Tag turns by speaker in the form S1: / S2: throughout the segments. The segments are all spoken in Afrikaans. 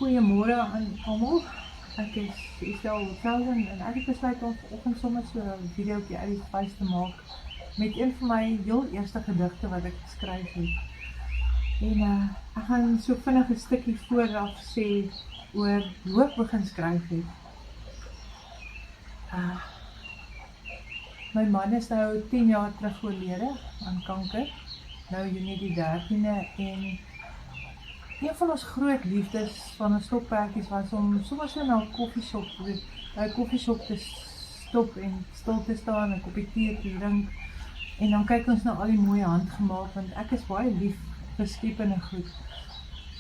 S1: Goeiemôre aan almal. Ek is Estel Houtzelden en ek het besluit om vanoggend sommer so 'n videoetjie uit die vuis te maak met een van my heel eerste gedigte wat ek geskryf het. En ek gaan so vinnig 'n stukkie vooraf sê oor hoe ek begin skryf het. My man is nou 10 jaar terug oorlede aan kanker, nou Junie die 13de, en een van ons groot liefdes van ons stokperdjies was om sommer so na 'n koffieshop te stop en stil te staan, 'n koppie tee te drink, en dan kyk ons na al die mooi handgemaak, want ek is baie lief vir skepende goed.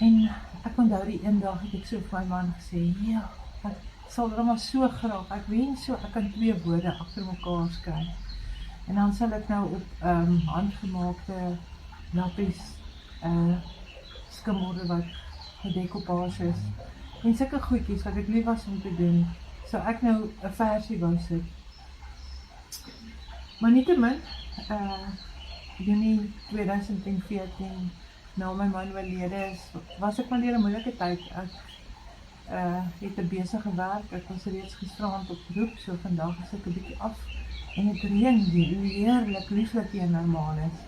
S1: En ek onthou die een dag het ek so vir my man gesê, ja, ek sal drama so graag, ek wens so ek kan 2 woorde agter mekaar skryf. En dan sal ek nou op handgemaakte lappies skimmelde wat gedekopage is, en sulke goedjies wat ek lief was om te doen, so ek nou 'n versie wou sit. Maar nietemin, Junie 2014, na my man oorlede is, was ek maar deur 'n moeilike tyd. Ek het 'n besige werk, ek was reeds gisterand op beroep, so vandag is ek 'n bietjie af, en het reën heerlik lieflik hier in Hermanus.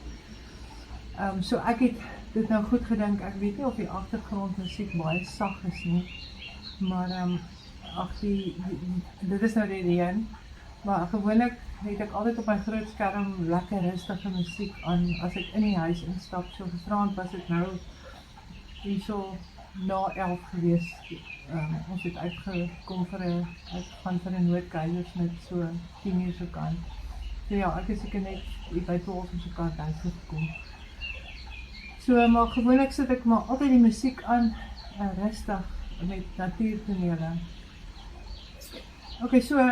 S1: So ek het dit nou goed gedink, ek weet nie of die agtergrondmusiek baie sag is nie, maar dit is nou die reën, maar gewoonlik het ek altyd op my groot skerm lekker rustige musiek aan as ek in die huis instap. So gisterand was dit nou hierso na 11 gewees. Ons het uitgekom uitgegaan vir 'n noodkeisersnit so 10 uur se kant. So ja, ek is seker net by 12 uur se kant huis gekom. So, maar gewoonlik sit ek maar altyd die musiek aan, rustig met natuurtonele. Okay, so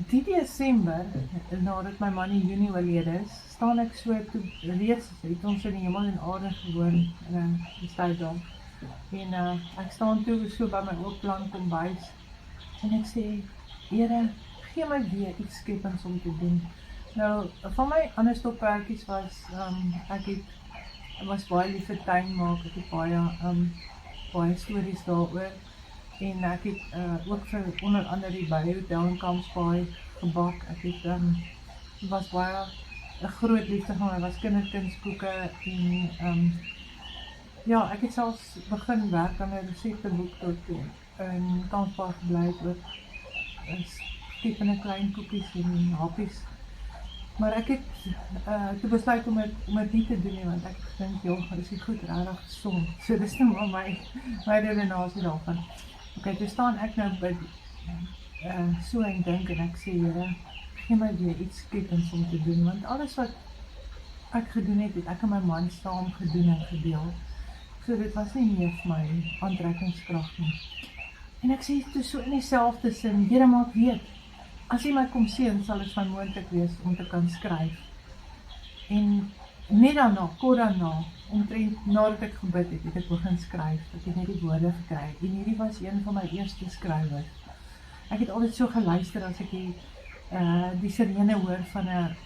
S1: die Desember, nadat my man in Junie oorlede is, staan ek so reeds, het ons in die hemel en aarde gewoon in die Stadel. En ek staan toe so by my ooplank kombuis, en ek sê, Here, gee my weer iets skepends om te doen. Nou, van my ander stokperdjies was, ek was baie lief vir tuin maak, ek het baie stories daaroor, en ek het ook vir onder andere die Beihotel in Kampsbaai gebak. Ek het, was baie 'n groot liefde van my, was kinderkunskoeke, en ja, ek het selfs begin werk aan 'n resepteboek tot in Kampsbaai gebly het oor skepende klein koekies en happies. Maar ek het toe besluit om het nie te doen nie, want ek dink, joh, is die goed regtig gesond. So dis nou maar my redenasie daarvan. Okay, toe staan ek nou by so en dink, en ek sê, Here, gee my weer iets skepends om te doen, want alles wat ek gedoen het ek en my man saam gedoen en gedeel. So dit was nie meer vir my aantrekkingskrag nie. En ek sê toe so in dieselfde sin, Here, maar ek weet, as jy my kom sien, sal dit van moontlik wees om te kan skryf. En net daarna, kort daarna, omtrent nadat ek gebid het ek begin skryf. Ek het net die woorde gekry. En hierdie was een van my eerste skrywers. Ek het altyd so geluister as ek die sirene hoor van 'n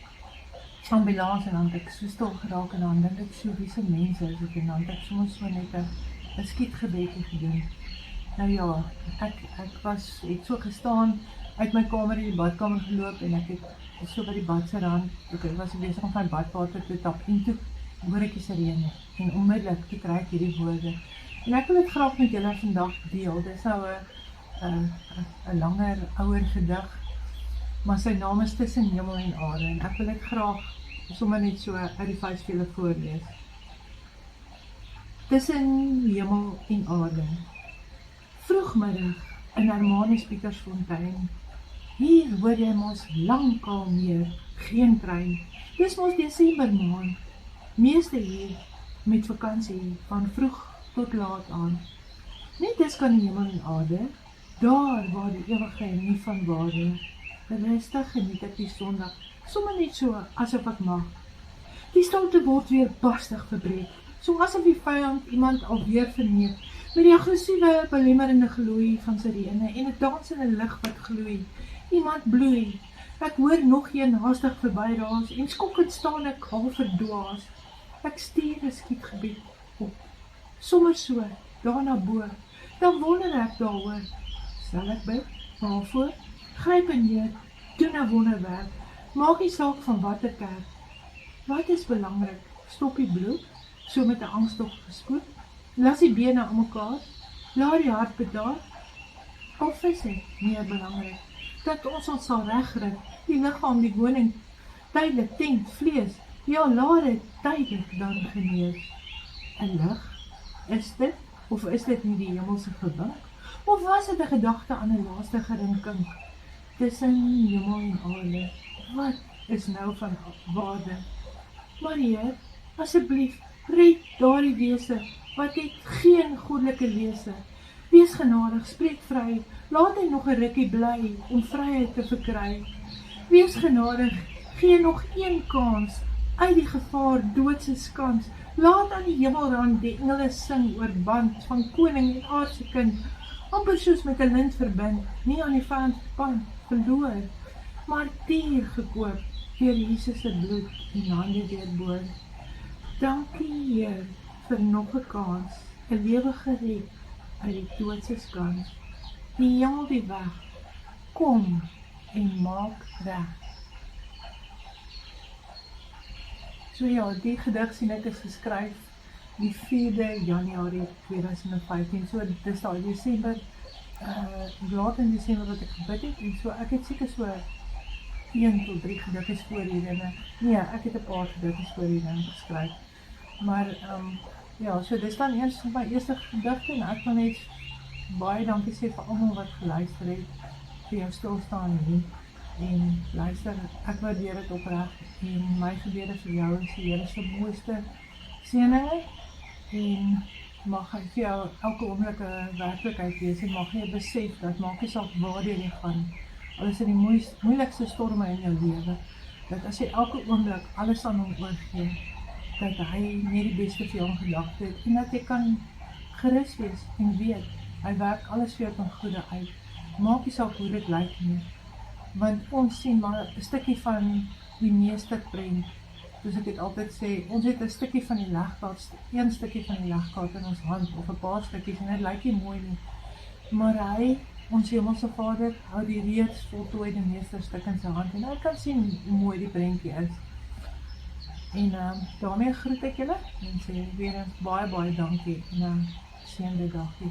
S1: ambulans, en dan het ek so stil geraak, en dan dink ek so, wie se mense is dit, en dan het ek soms so net 'n skietgebedjie gedoen. Nou ja, ek het so gestaan, uit my kamer in die badkamer geloop, en ek het so by die bad se rand, ek was besig om my badwater te tap, en toe hoor ek die sirene, en onmiddellik toe kry ek hierdie woorde. En ek wil dit graag met julle vandag deel. Dit is nou 'n langer, ouer gedig, maar sy naam is Tussen Hemel en Aarde, en ek wil dit graag sommer net so uit die vuis vir julle voorlees. Tussen hemel en aarde. Vroegmiddag in Hermanus Pietersfontein. Hier hoor jy mos lankal meer, geen trein. Dis mos Desember maand. Meeste hier met vakansie van vroeg tot laat aan. Net dis kan die hemel en aarde, daar waar die ewigheid nie van waarde. Rustig geniet ek die Sondag, sommer net so asof ek mag. Die stilte word weer barstig verbreek, so asof die vyand iemand alweer verneem, met die aggressiewe, belemmerende gloei van sirene en 'n dansende lig wat gloei. Iemand bloei. Ek hoor nog een haastig verbyraas en skokkend staan ek half verdwaas. Ek stuur 'n skietgebied op. Sommer so, daarna bo, Dan wonder ek daaroor, sal ek bid, waarvoor, gryp in neer, doen 'n wonderwerk, maak nie saak van watter kerk. Wat is belangrik? Stop die bloed, so met 'n angstig gespoed, las die bene aan mekaar, laat die hart bedaar, of is dit meer belangrik, dat ons sal regryk, die liggaam, die woning, tydelik tent, vlees, ja, laat dit tydelik dan genees. 'n lig, is dit, of is dit nie die hemelse gewink, of was dit 'n gedagte aan 'n laaste gerinkink, tussen hemel en aarde, wat is nou van waarde? Maar Heer, asseblief, red daardie wese, wat het geen goddelike lese. Wees genadig, spreek vry, laat hy nog 'n rukkie bly, om vryheid te verkry. Wees genadig, gee nog een kans, uit die gevaar doodse skans, laat aan die hemelrand die engele sing oor band, van koning en aardse kind, amper soos met 'n lint verbind, nie aan die vyand verloor, maar duur gekoop, deur Jesus se bloed en hande deurboor. Dankie Heer, vir nog 'n kans, 'n lewe gered, uit die doodse skans, die hemel die weg, kom en maak reg. So ja, die gedig sien ek is geskryf die 4de Januarie 2015, so dit is daai Desember, laat in Desember wat ek gebid het, en so ek het seker so 1 tot 3 gediggies voor hierin, nee, ek het 'n paar gediggies voor hierin geskryf, maar ja, so dis dan eers my eerste gedigte, en ek wil net baie dankie sê vir almal wat geluister het, vir jou stilstaan hier, en luister, ek waardeer dit opreg, en my gebede vir jou is die Here se mooiste seëninge, en mag hy vir jou elke oomblik 'n werklikheid wees, en mag jy besef dat maak nie saak waarheen jy gaan, al is dit die moeilikste storme in jou lewe, dat as jy elke oomblik alles aan hom oorgee, dat hy net die beste vir jou in gedagte het, en dat jy kan gerus wees en weet, hy werk alles vir jou ten goeie uit, maak nie saak hoe dit lyk nie, want ons sien maar 'n stukkie van die meeste prent, soos ek het altyd sê, ons het 'n stukkie van die legkaart, een stukkie van die legkaart in ons hand, of 'n paar stukkies, en dit lyk nie mooi nie, maar hy, ons hemelse Vader, hou die reeds voltooide meesterstuk in sy hand, en hy kan sien hoe mooi die prentjie is. En daarmee groet ek julle, en sê weer eens baie dankie, en seënde dagie.